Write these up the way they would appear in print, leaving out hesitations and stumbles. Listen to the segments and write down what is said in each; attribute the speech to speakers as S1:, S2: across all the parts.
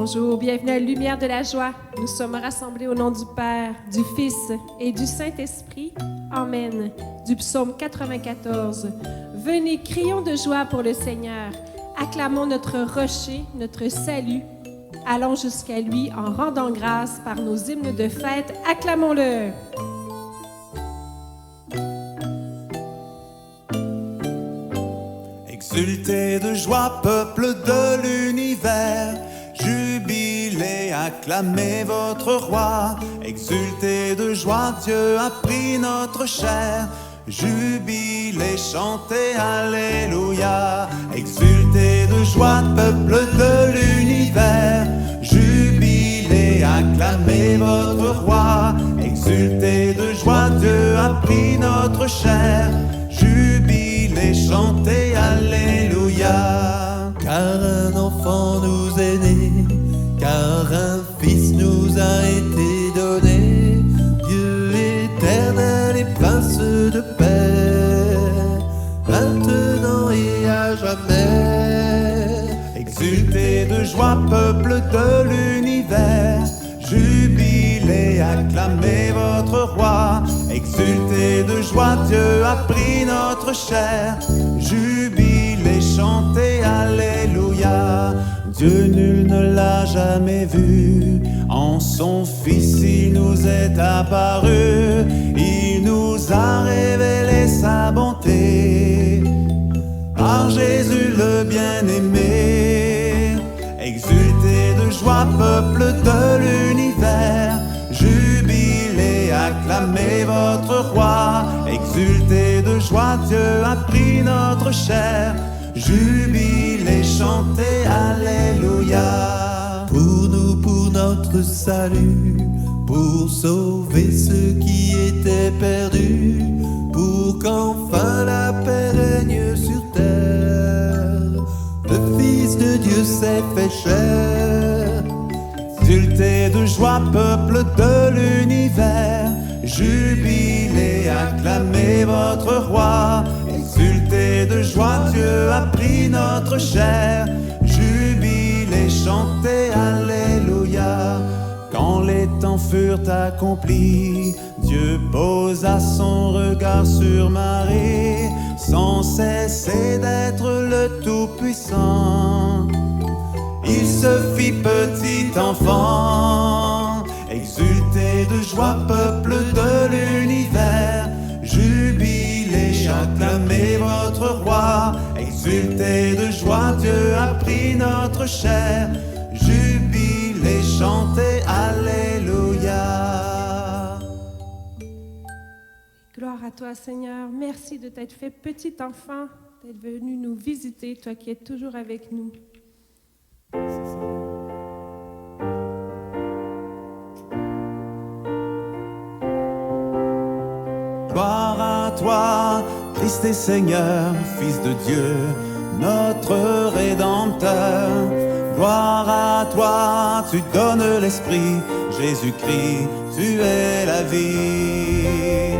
S1: Bonjour, bienvenue à Lumière de la Joie. Nous sommes rassemblés au nom du Père, du Fils et du Saint-Esprit. Amen. Du psaume 94. Venez, crions de joie pour le Seigneur. Acclamons notre rocher, notre salut. Allons jusqu'à lui en rendant grâce par nos hymnes de fête. Acclamons-le.
S2: Exultez de joie, peuple de l'univers. Jubilez, acclamez votre roi. Exultez de joie, Dieu a pris notre chair. Jubilez, chantez, alléluia. Exultez de joie, peuple de l'univers. Jubilez, acclamez votre roi. Exultez de joie, Dieu a pris notre chair. Jubilez, chantez, alléluia.
S3: Car un enfant nous est né, car un fils nous a été donné. Dieu éternel et prince de paix, maintenant et à jamais.
S2: Exultez de joie, peuple de l'univers. Jubilez, acclamez votre roi. Exultez de joie, Dieu a pris notre chair. Jubilez, chantez, alléluia. Dieu nul ne l'a jamais vu. En son Fils il nous est apparu. Il nous a révélé sa bonté. Par Jésus le bien-aimé. Exultez de joie, peuple de l'univers. Jubilez, acclamez votre roi. Exultez de joie, Dieu a pris notre chair. Jubilez, chantez, alléluia.
S3: Pour nous, pour notre salut, pour sauver ceux qui étaient perdus, pour qu'enfin la paix règne sur terre, le Fils de Dieu s'est fait chair.
S2: Exultez de joie, peuple de l'univers. Jubilez, acclamez votre roi. Exultez de joie, Dieu a pris notre chair. Jubilez, chantez, alléluia. Quand les temps furent accomplis, Dieu posa son regard sur Marie, sans cesser d'être le Tout-Puissant. Il se fit petit enfant. Exultez de joie, peuple de l'univers. Jubilez, acclamez votre roi. Exultez de joie, Dieu a pris notre chair. Jubilez, chantez, alléluia.
S1: Gloire à toi, Seigneur. Merci de t'être fait petit enfant, d'être venu nous visiter, toi qui es toujours avec nous.
S2: Gloire à toi, Christ et Seigneur, Fils de Dieu, notre Rédempteur. Gloire à toi, tu donnes l'Esprit, Jésus-Christ, tu es la vie.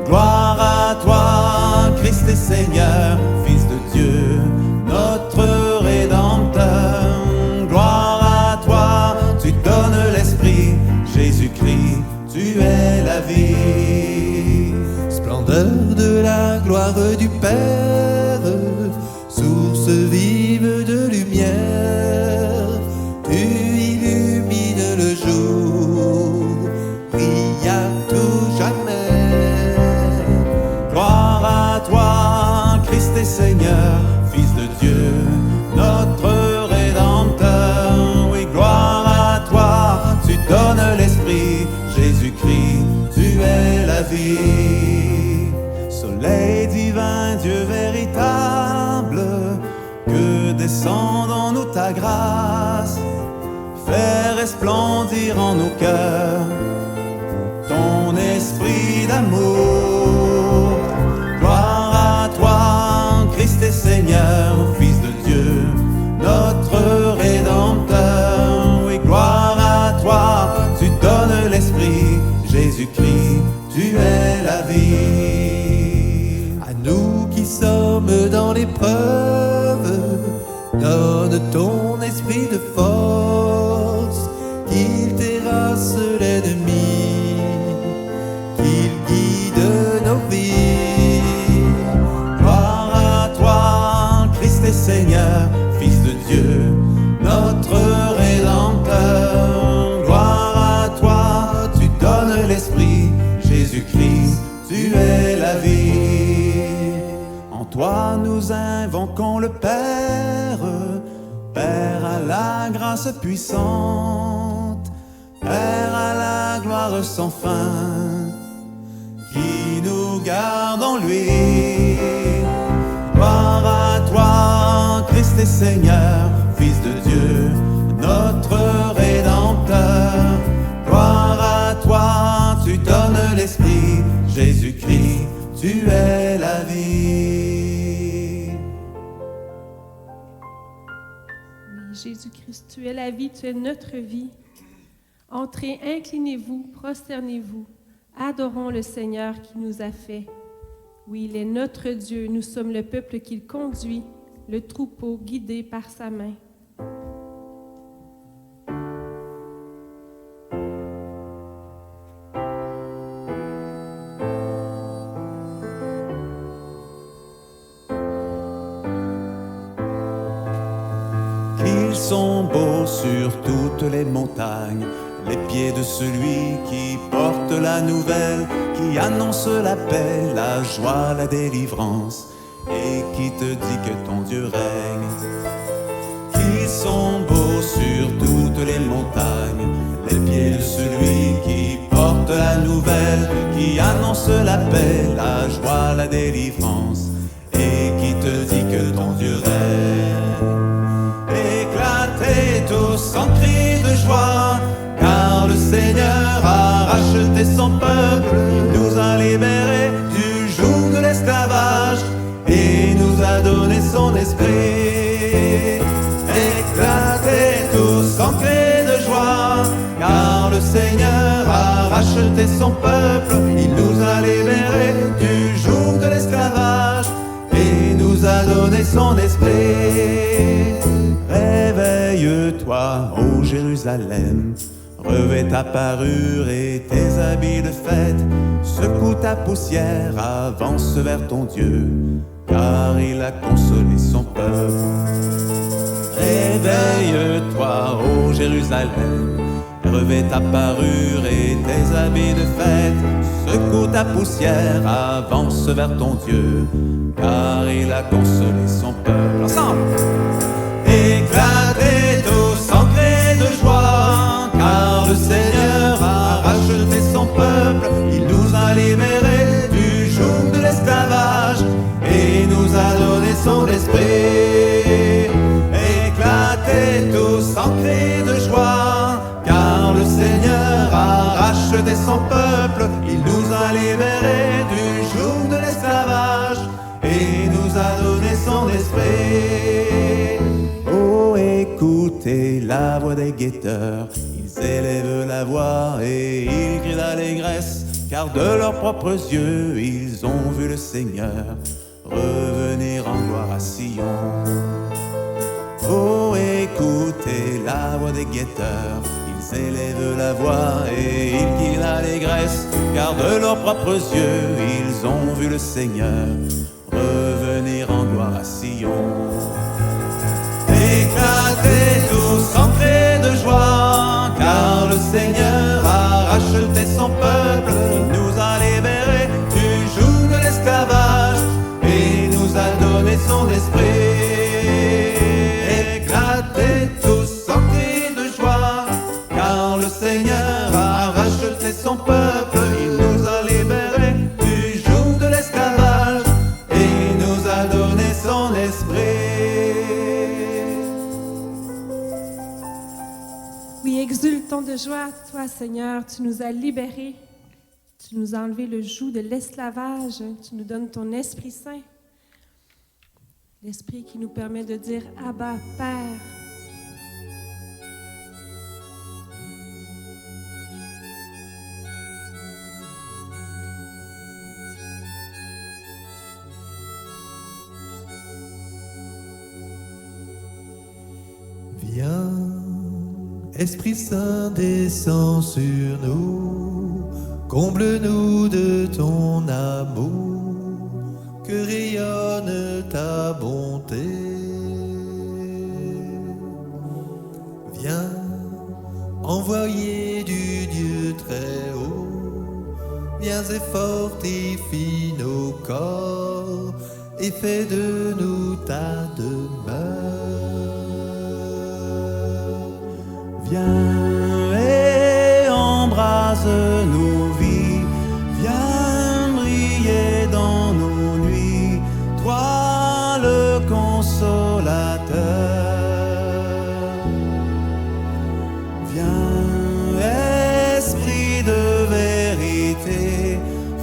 S2: Gloire à toi, Christ et Seigneur, Fils de Dieu, notre Rédempteur. Gloire à toi, tu donnes l'Esprit, Jésus-Christ, tu es la vie.
S3: Splendeur de la gloire du Père, source vive de lumière, tu illumines le jour, brille à tout jamais.
S2: Gloire à toi, Christ et Seigneur, Fils de Dieu, notre Rédempteur. Oui, gloire à toi, tu donnes l'Esprit, Jésus-Christ, tu es la vie. Soleil divin, Dieu véritable, que descende en nous ta grâce, fais resplendir en nos cœurs ton esprit d'amour. Gloire à toi, Christ et Seigneur, Fils de Dieu, notre Rédempteur. Oui, gloire à toi, tu donnes l'Esprit, Jésus-Christ, tu es la vie.
S3: À nous qui sommes dans l'épreuve, donne ton esprit de force.
S2: nous invoquons le Père, Père à la grâce puissante, Père à la gloire sans fin, qui nous garde en lui. Gloire à toi, Christ et Seigneur, Fils de Dieu, notre Rédempteur. Gloire à toi, tu donnes l'Esprit, Jésus-Christ, tu es la vie.
S1: Oui, Jésus-Christ, tu es la vie, tu es notre vie. Entrez, inclinez-vous, prosternez-vous. Adorons le Seigneur qui nous a fait. Oui, il est notre Dieu, nous sommes le peuple qu'il conduit, le troupeau guidé par sa main.
S2: Qu'ils sont beaux sur toutes les montagnes, les pieds de celui qui porte la nouvelle, qui annonce la paix, la joie, la délivrance, et qui te dit que ton Dieu règne. Qu'ils sont beaux sur toutes les montagnes, les pieds de celui qui porte la nouvelle, qui annonce la paix, la joie, la délivrance, et qui te dit que ton Dieu règne. Éclatez tous en cris de joie, car le Seigneur a racheté son peuple, il nous a libérés du joug de l'esclavage et nous a donné son esprit. Éclatez tous en cris de joie, car le Seigneur a racheté son peuple, il nous a libérés du joug de l'esclavage et nous a donné son esprit. Réveille-toi, ô Jérusalem, revêt ta parure et tes habits de fête, secoue ta poussière, avance vers ton Dieu, car il a consolé son peuple. Réveille-toi, ô Jérusalem, revêt ta parure et tes habits de fête, secoue ta poussière, avance vers ton Dieu, car il a consolé son peuple. Ensemble! Éclatez tous en cris de joie, car le Seigneur a racheté son peuple, il nous a libérés du joug de l'esclavage et nous a donné son esprit. Éclatez tous en cris de joie, car le Seigneur a racheté son peuple, il nous a libérés du joug de l'esclavage et nous a donné son esprit. Oh, écoutez la voix des guetteurs, ils élèvent la voix et ils crient d'allégresse, car de leurs propres yeux ils ont vu le Seigneur revenir en gloire à Sion. Oh, écoutez la voix des guetteurs, ils élèvent la voix et ils crient d'allégresse, car de leurs propres yeux ils ont vu le Seigneur revenir en gloire à Sion. Éclatez tous en cris de joie, car le Seigneur a racheté son peuple, il nous a libérés du joug de l'esclavage et nous a donné son esprit. Éclatez tous en cris de joie, car le Seigneur a racheté son peuple, il nous a libérés du joug de l'esclavage et nous a donné son esprit.
S1: Oui, exultons de joie, toi Seigneur, tu nous as libérés, tu nous as enlevé le joug de l'esclavage, tu nous donnes ton Esprit Saint, l'Esprit qui nous permet de dire « Abba, Père ».
S3: Viens, Esprit Saint, descends sur nous, comble-nous de ton amour, que rayonne ta bonté. Viens, envoyé du Dieu très haut, viens et fortifie nos corps, et fais de nous ta demeure.
S2: Viens et embrase nos vies, viens briller dans nos nuits, toi le consolateur. Viens, esprit de vérité,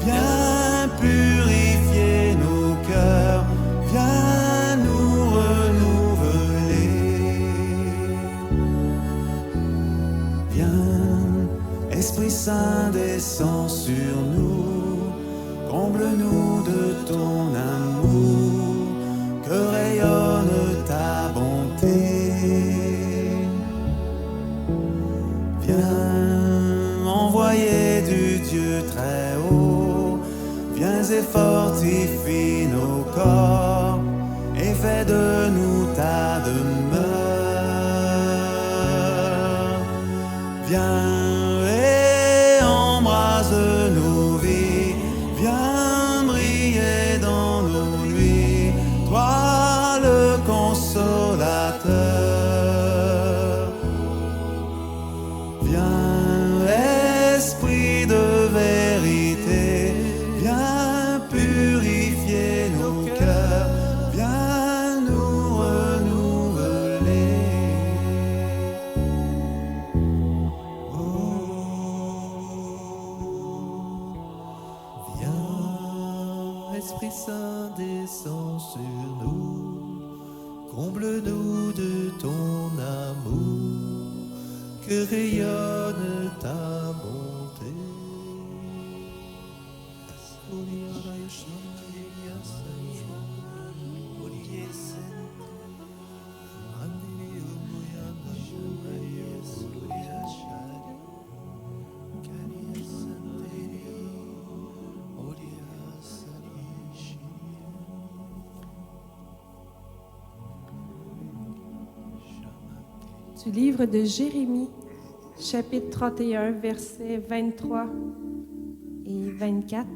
S2: viens purifier nos cœurs, viens nous renouveler. Viens, Esprit Saint, descends sur nous, comble-nous de ton amour, que rayonne ta bonté. Viens, envoyé du Dieu très haut, viens et fortifie nos corps, et fais de nous ta demeure. Viens et embrase nos vies, viens briller dans nos nuits, toi le consolateur. Viens, esprit de vérité, viens purifier nos cœurs, viens nous renouveler.
S3: Viens, Esprit Saint, descends sur nous, comble-nous de ton amour, que rayonne ta bonté.
S1: Du livre de Jérémie, chapitre 31, versets 23 et 24.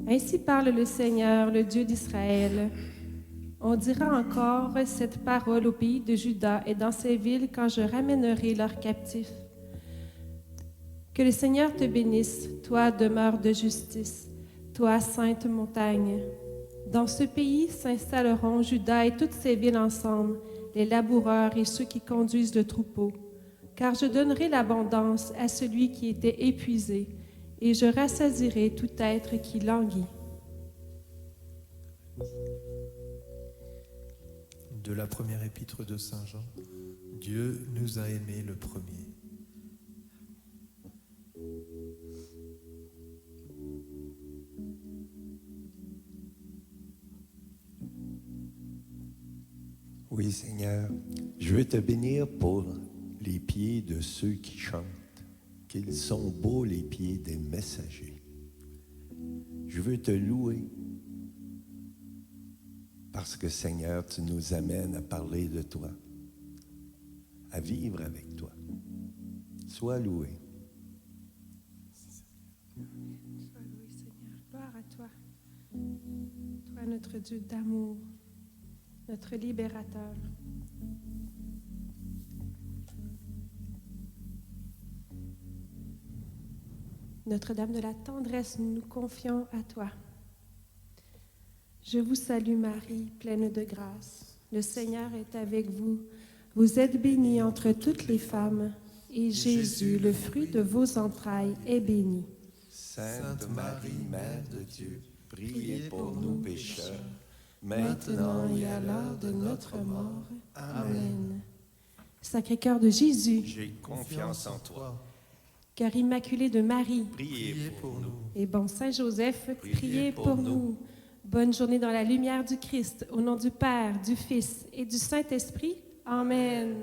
S1: Ainsi parle le Seigneur, le Dieu d'Israël. On dira encore cette parole au pays de Juda et dans ces villes quand je ramènerai leurs captifs. Que le Seigneur te bénisse, toi, demeure de justice, toi, sainte montagne. Dans ce pays s'installeront Juda et toutes ses villes ensemble, les laboureurs et ceux qui conduisent le troupeau. Car je donnerai l'abondance à celui qui était épuisé, et je rassasierai tout être qui languit.
S3: De la première épître de Saint Jean, Dieu nous a aimés le premier.
S4: Oui, Seigneur, je veux te bénir pour les pieds de ceux qui chantent, qu'ils sont beaux les pieds des messagers. Je veux te louer parce que, Seigneur, tu nous amènes à parler de toi, à vivre avec toi. Sois loué.
S1: Sois loué, Seigneur. Gloire à toi. Toi, notre Dieu d'amour, notre libérateur. Notre-Dame de la tendresse, nous nous confions à toi. Je vous salue Marie, pleine de grâce. Le Seigneur est avec vous. Vous êtes bénie entre toutes les femmes, et Jésus, le fruit de vos entrailles, est béni.
S4: Sainte Marie, Mère de Dieu, priez pour nous pécheurs,
S1: Maintenant et à l'heure de notre mort. Amen. Sacré-Cœur de Jésus,
S4: j'ai confiance en toi.
S1: Cœur immaculé de Marie,
S4: Priez pour nous.
S1: et bon Saint Joseph,
S4: Priez
S1: priez
S4: pour
S1: pour
S4: nous.
S1: nous. Bonne journée dans la lumière du Christ, au nom du Père, du Fils et du Saint-Esprit. Amen.